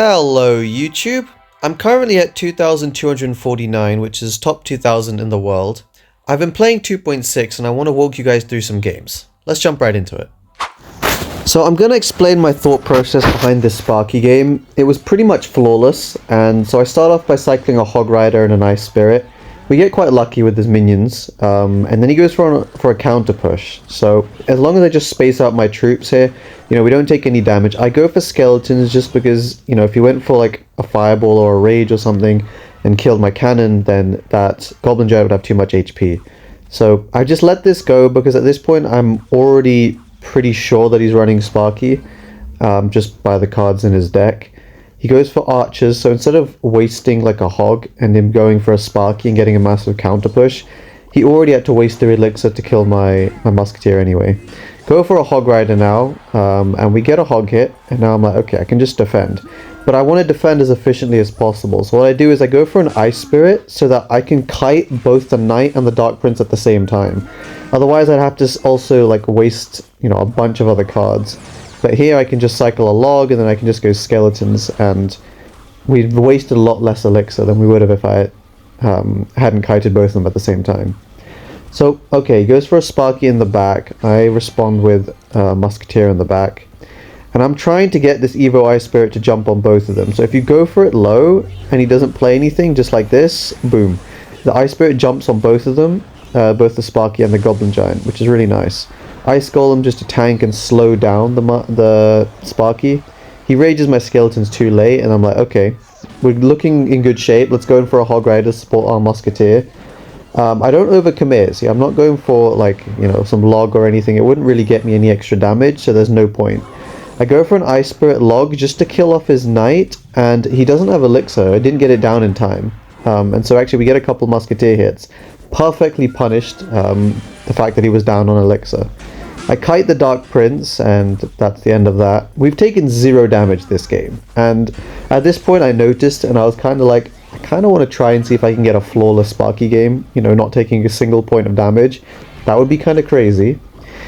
Hello YouTube! I'm currently at 2249, which is top 2000 in the world. I've been playing 2.6 and I want to walk you guys through some games. Let's jump right into it. So I'm going to explain my thought process behind this Sparky game. It was pretty much flawless, and so I start off by cycling a Hog Rider and a Nice Spirit. We get quite lucky with his minions, and then he goes for a counter push. So as long as I just space out my troops here, we don't take any damage. I go for skeletons just because, if he went for like a fireball or a rage or something and killed my cannon, then that Goblin Giant would have too much HP. So I just let this go because at this point I'm already pretty sure that he's running Sparky, just by the cards in his deck. He goes for archers, so instead of wasting like a hog and him going for a Sparky and getting a massive counter push, he already had to waste the elixir to kill my musketeer anyway. Go for a Hog Rider now, and we get a hog hit, and now I'm like, okay, I can just defend. But I want to defend as efficiently as possible, so what I do is I go for an Ice Spirit so that I can kite both the Knight and the Dark Prince at the same time. Otherwise I'd have to also like waste, a bunch of other cards. But here I can just cycle a log and then I can just go skeletons, and we've wasted a lot less elixir than we would have if I hadn't kited both of them at the same time. So, okay, he goes for a Sparky in the back. I respond with Musketeer in the back. And I'm trying to get this Evo Ice Spirit to jump on both of them. So if you go for it low and he doesn't play anything, just like this, boom. The Ice Spirit jumps on both of them, both the Sparky and the Goblin Giant, which is really nice. Ice Golem just to tank and slow down the Sparky. He rages my skeletons too late, and I'm like, okay, we're looking in good shape. Let's go in for a Hog Rider to support our Musketeer. I don't overcommit. See, I'm not going for like, some log or anything. It wouldn't really get me any extra damage, so there's no point. I go for an Ice Spirit log just to kill off his Knight, and he doesn't have elixir. I didn't get it down in time. And so actually we get a couple Musketeer hits. Perfectly punished the fact that he was down on elixir. I kite the Dark Prince, and that's the end of that. We've taken 0 damage this game, and at this point I noticed, and I was kind of like, I kind of want to try and see if I can get a flawless Sparky game, not taking a single point of damage. That would be kind of crazy.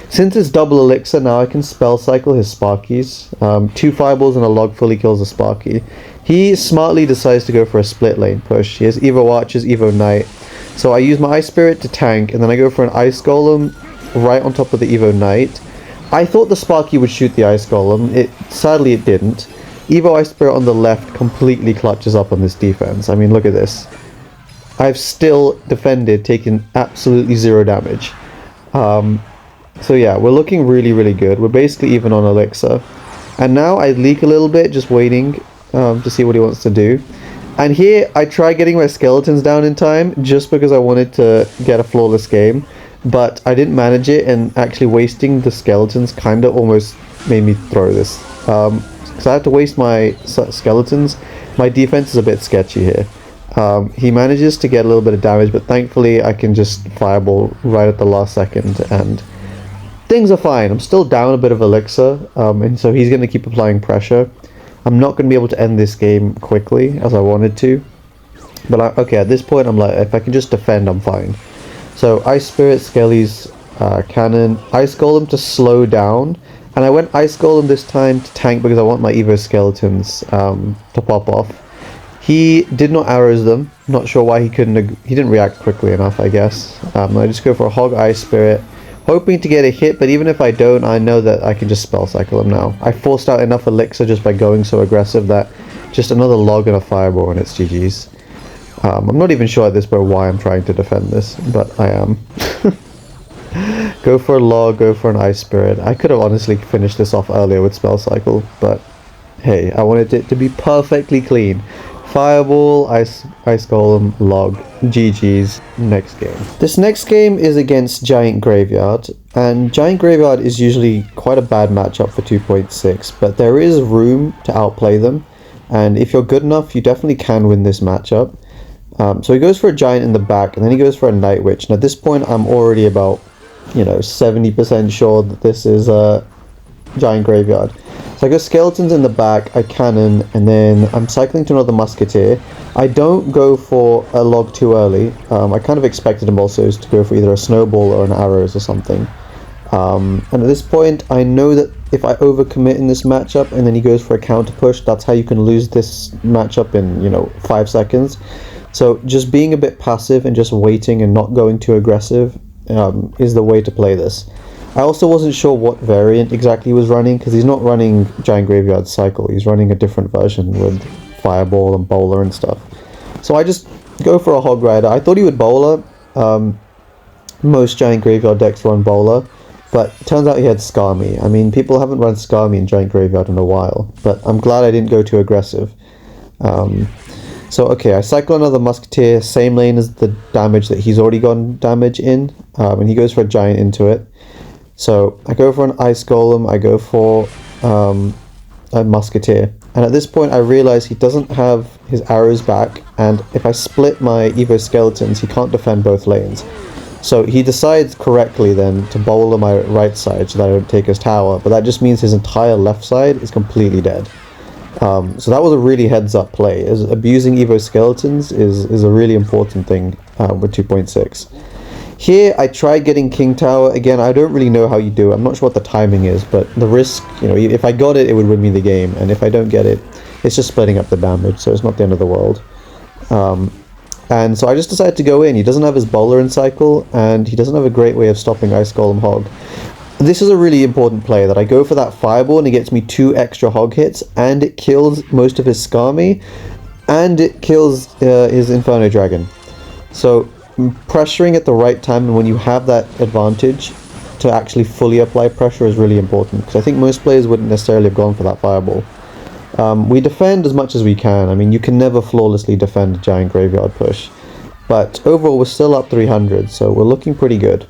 Since it's double elixir, now I can spell cycle his Sparkies. 2 fireballs and a log fully kills a Sparky. He smartly decides to go for a split lane push. He has Evo Archers, Evo Knight. So I use my Ice Spirit to tank, and then I go for an Ice Golem right on top of the Evo Knight. I thought the Sparky would shoot the Ice Golem. Sadly it didn't. Evo Ice Spirit on the left completely clutches up on this defense. I mean, look at this. I've still defended, taken absolutely 0 damage. So yeah, we're looking really, really good. We're basically even on elixir. And now I leak a little bit, just waiting to see what he wants to do. And here I try getting my skeletons down in time just because I wanted to get a flawless game. But I didn't manage it, and actually wasting the skeletons kind of almost made me throw this. Because I had to waste my skeletons. My defense is a bit sketchy here. He manages to get a little bit of damage, but thankfully I can just fireball right at the last second, and things are fine. I'm still down a bit of elixir, and so he's going to keep applying pressure. I'm not going to be able to end this game quickly as I wanted to. But okay, at this point I'm like, if I can just defend, I'm fine. So Ice Spirit, Skelly's cannon, Ice Golem to slow down, and I went Ice Golem this time to tank because I want my Evo Skeletons to pop off. He did not arrows them, not sure why he didn't react quickly enough, I guess. I just go for a Hog Ice Spirit, hoping to get a hit, but even if I don't, I know that I can just spell cycle him now. I forced out enough elixir just by going so aggressive that just another log and a fireball and it's GG's. I'm not even sure at this point why I'm trying to defend this, but I am. Go for a log, go for an Ice Spirit. I could have honestly finished this off earlier with spell cycle, but hey, I wanted it to be perfectly clean. Fireball, Ice Golem, log, GG's, next game. This next game is against Giant Graveyard, and Giant Graveyard is usually quite a bad matchup for 2.6, but there is room to outplay them, and if you're good enough, you definitely can win this matchup. So he goes for a Giant in the back, and then he goes for a Night Witch, and at this point I'm already about, 70% sure that this is a Giant Graveyard. So I go Skeletons in the back, I cannon, and then I'm cycling to another Musketeer. I don't go for a log too early. I kind of expected him also to go for either a Snowball or an Arrows or something. And at this point I know that if I overcommit in this matchup and then he goes for a counter push, that's how you can lose this matchup in, 5 seconds. So just being a bit passive and just waiting and not going too aggressive is the way to play this. I also wasn't sure what variant exactly he was running, because he's not running Giant Graveyard Cycle, he's running a different version with Fireball and Bowler and stuff. So I just go for a Hog Rider. I thought he would Bowler. Most Giant Graveyard decks run Bowler, but it turns out he had Skarmy. I mean, people haven't run Skarmy in Giant Graveyard in a while, but I'm glad I didn't go too aggressive. So okay, I cycle another Musketeer, same lane as the damage that he's already gotten damage in, and he goes for a Giant into it. So I go for an Ice Golem, I go for a Musketeer, and at this point I realize he doesn't have his arrows back, and if I split my Evo Skeletons, he can't defend both lanes. So he decides correctly then to Bowler my right side so that I don't take his tower, but that just means his entire left side is completely dead. So that was a really heads-up play. Abusing Evo Skeletons is a really important thing with 2.6. Here I tried getting King Tower. Again, I don't really know how you do it. I'm not sure what the timing is, but the risk, if I got it, it would win me the game, and if I don't get it, it's just splitting up the damage, so it's not the end of the world. And so I just decided to go in. He doesn't have his Bowler in cycle, and he doesn't have a great way of stopping Ice Golem Hog. This is a really important play, that I go for that Fireball and it gets me 2 extra Hog hits, and it kills most of his Skarmy, and it kills his Inferno Dragon. So pressuring at the right time, and when you have that advantage to actually fully apply pressure, is really important, because I think most players wouldn't necessarily have gone for that Fireball. We defend as much as we can. I mean, you can never flawlessly defend a Giant Graveyard push, but overall we're still up 300, so we're looking pretty good.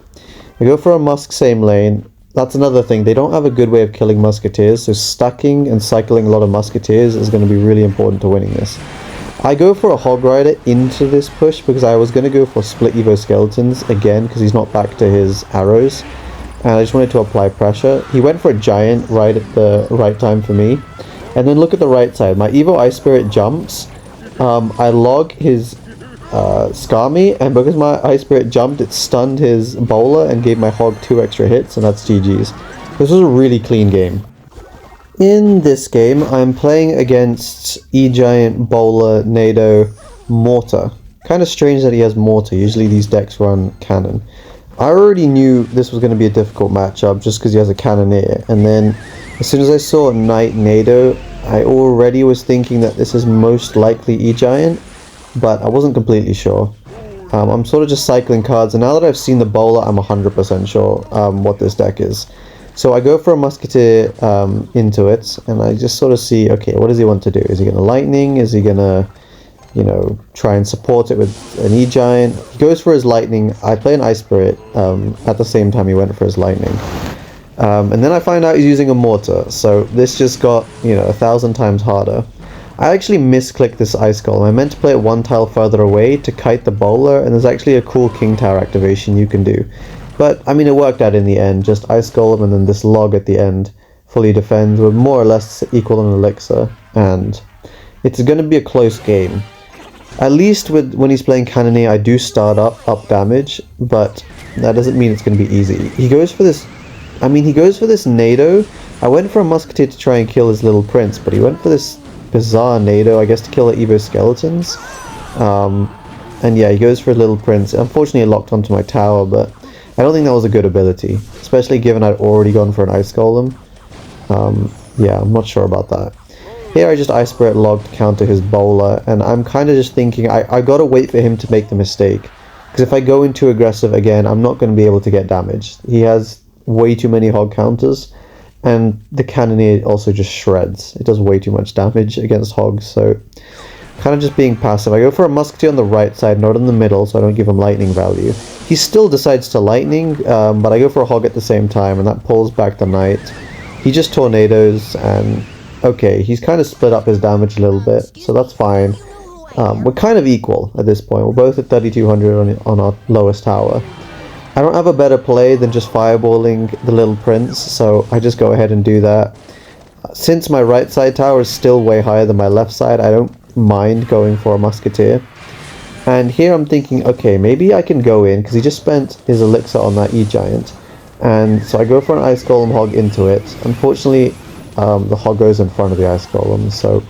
I go for a Musk same lane. That's another thing, they don't have a good way of killing Musketeers, so stacking and cycling a lot of Musketeers is going to be really important to winning this. I go for a Hog Rider into this push because I was going to go for split Evo Skeletons again, because he's not back to his arrows, and I just wanted to apply pressure. He went for a Giant right at the right time for me. And then look at the right side. My Evo Ice Spirit jumps. I log his Skarmy, and because my Ice Spirit jumped, it stunned his Bowler and gave my Hog 2 extra hits, and that's GG's. This was a really clean game. In this game, I'm playing against Egiant, Bowler, Nado, Mortar. Kind of strange that he has Mortar. Usually these decks run Cannon. I already knew this was going to be a difficult matchup just because he has a Cannoneer, and then as soon as I saw Knight Nado, I already was thinking that this is most likely Egiant, but I wasn't completely sure. I'm sort of just cycling cards, and now that I've seen the Bowler, I'm 100% sure what this deck is. So I go for a Musketeer into it, and I just sort of see, okay, what does he want to do? Is he going to Lightning? Is he going to, try and support it with an E-Giant? He goes for his Lightning. I play an Ice Spirit at the same time he went for his Lightning. And then I find out he's using a Mortar, so this just got, 1,000 times harder. I actually misclicked this Ice Golem. I meant to play it 1 tile further away to kite the Bowler, and there's actually a cool King Tower activation you can do. But, I mean, it worked out in the end. Just Ice Golem and then this log at the end fully defends. We're more or less equal in Elixir, and it's going to be a close game. At least when he's playing Cannoneer, I do start up damage, but that doesn't mean it's going to be easy. He goes for this Nado. I went for a Musketeer to try and kill his little prince, but he went for this bizarre Nado, I guess, to kill the Evo Skeletons. And yeah, he goes for a little prince. Unfortunately, it locked onto my tower, but I don't think that was a good ability, especially given I'd already gone for an Ice Golem. Yeah, I'm not sure about that. Here I just Ice Spirit logged to counter his Bowler, and I'm kind of just thinking I gotta wait for him to make the mistake, because if I go in too aggressive again, I'm not going to be able to get damage. He has way too many Hog counters, and the Cannoneer also just shreds. It does way too much damage against Hogs, so kind of just being passive. I go for a Musketeer on the right side, not in the middle, so I don't give him Lightning value. He still decides to Lightning, but I go for a Hog at the same time, and that pulls back the Knight. He just Tornadoes, and okay, he's kind of split up his damage a little bit, so that's fine. We're kind of equal at this point. We're both at 3,200 on our lowest tower. I don't have a better play than just fireballing the little prince, so I just go ahead and do that. Since my right side tower is still way higher than my left side, I don't mind going for a Musketeer. And here I'm thinking, okay, maybe I can go in, because he just spent his elixir on that E-Giant. And so I go for an Ice Golem Hog into it. Unfortunately, the Hog goes in front of the Ice Golem, so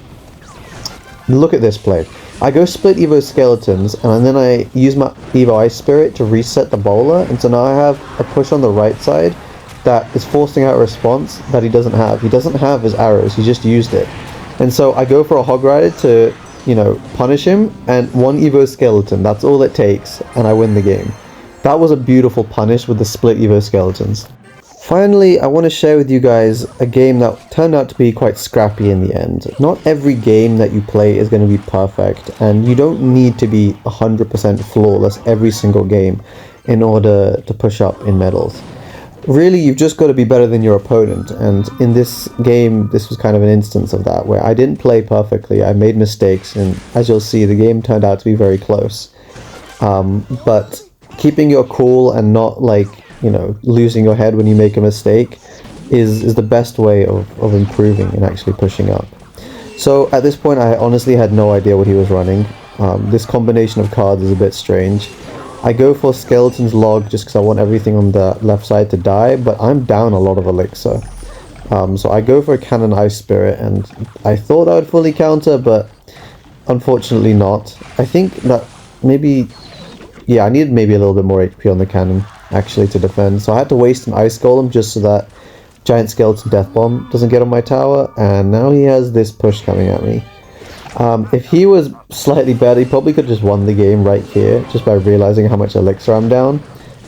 look at this play. I go split Evo Skeletons, and then I use my Evo Ice Spirit to reset the bowler, and so now I have a push on the right side that is forcing out a response that he doesn't have. He doesn't have his arrows, he just used it. And so I go for a Hog Rider to, you know, punish him, and one Evo Skeleton, that's all it takes, and I win the game. That was a beautiful punish with the split Evo Skeletons. Finally, I want to share with you guys a game that turned out to be quite scrappy in the end. Not every game that you play is going to be perfect, and you don't need to be 100% flawless every single game in order to push up in medals. Really, you've just got to be better than your opponent, and in this game, this was kind of an instance of that, where I didn't play perfectly, I made mistakes, and as you'll see, the game turned out to be very close. But keeping your cool and not, like, you know, losing your head when you make a mistake is the best way of improving and actually pushing up. So at this point I honestly had no idea what he was running. This combination of cards is a bit strange. I go for Skeleton's Log just because I want everything on the left side to die, but I'm down a lot of elixir. So I go for a Cannon Ice Spirit, and I thought I would fully counter, but unfortunately not. I think that maybe, yeah, I needed maybe a little bit more HP on the cannon actually to defend, so I had to waste an Ice Golem just so that Giant Skeleton Death Bomb doesn't get on my tower, and now he has this push coming at me. If he was slightly better, he probably could have just won the game right here, just by realizing how much elixir I'm down,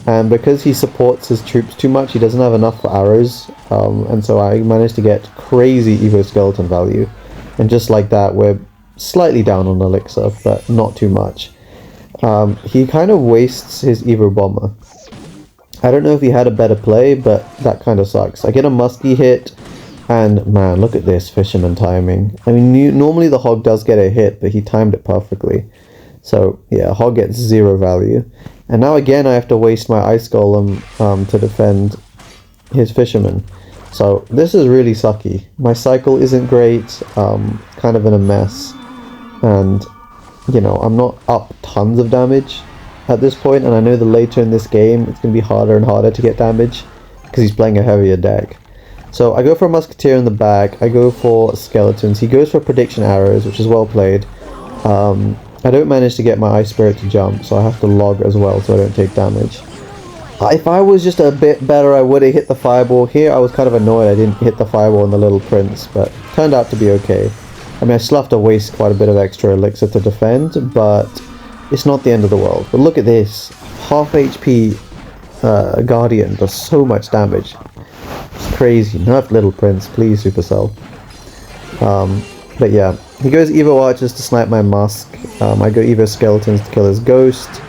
and because he supports his troops too much, he doesn't have enough for arrows, and so I managed to get crazy Evo Skeleton value, and just like that, we're slightly down on elixir, but not too much. He kind of wastes his Evo Bomber. I don't know if he had a better play, but that kind of sucks. I get a musky hit, and man, look at this Fisherman timing. I mean, normally the Hog does get a hit, but he timed it perfectly. So yeah, Hog gets 0 value. And now again I have to waste my Ice Golem to defend his Fisherman. So this is really sucky. My cycle isn't great, kind of in a mess. And, you know, I'm not up tons of damage at this point, and I know that later in this game it's going to be harder and harder to get damage because he's playing a heavier deck. So I go for a Musketeer in the back, I go for Skeletons, he goes for Prediction Arrows, which is well played. I don't manage to get my Ice Spirit to jump, so I have to log as well so I don't take damage. If I was just a bit better, I would have hit the Fireball. Here I was kind of annoyed I didn't hit the Fireball on the Little Prince, but turned out to be okay. I mean, I still have to waste quite a bit of extra elixir to defend, but it's not the end of the world. But look at this. Half HP Guardian does so much damage. It's crazy. Nerf Little Prince, please, Supercell. But yeah, he goes Evo Archers to snipe my Musk. I go Evo Skeletons to kill his Ghost.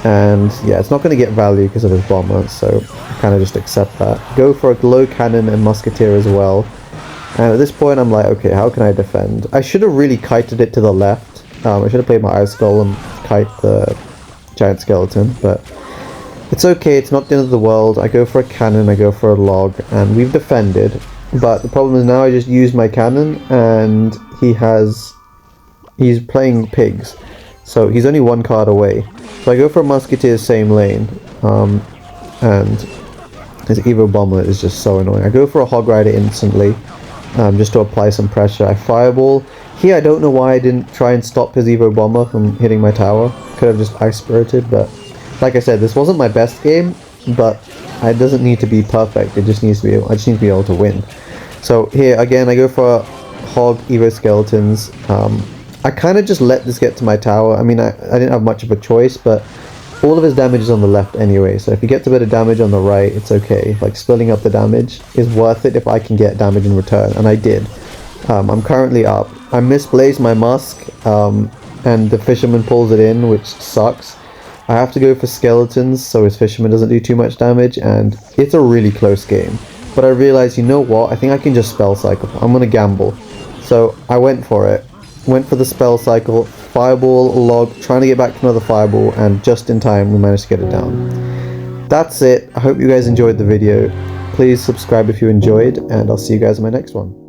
And yeah, it's not going to get value because of his Bomber, so I kind of just accept that. Go for a Glow Cannon and Musketeer as well. And at this point I'm like, okay, how can I defend? I should have really kited it to the left. I should have played my Ice Golem, kite the Giant Skeleton, but it's okay, it's not the end of the world. I go for a cannon, I go for a log, and we've defended. But the problem is now I just used my cannon, and he's playing pigs. So he's only 1 card away. So I go for a Musketeer, same lane, and his Evo Bomber is just so annoying. I go for a Hog Rider instantly, just to apply some pressure. I Fireball. Here I don't know why I didn't try and stop his Evo Bomber from hitting my tower. Could have just Ice Spirited, but like I said, this wasn't my best game, but it doesn't need to be perfect. It just needs to be I just need to be able to win. So here again I go for Hog Evo Skeletons. I kind of just let this get to my tower. I mean, I didn't have much of a choice, but all of his damage is on the left anyway, so if he gets a bit of damage on the right, it's okay. Like, splitting up the damage is worth it if I can get damage in return, and I did. I'm currently up. I misplaced my Musk, and the Fisherman pulls it in, which sucks. I have to go for Skeletons so his Fisherman doesn't do too much damage, and it's a really close game. But I realized, you know what, I think I can just Spell Cycle. I'm gonna gamble. So I went for it. Went for the Spell Cycle, Fireball, Log, trying to get back to another Fireball, and just in time we managed to get it down. That's it. I hope you guys enjoyed the video. Please subscribe if you enjoyed, and I'll see you guys in my next one.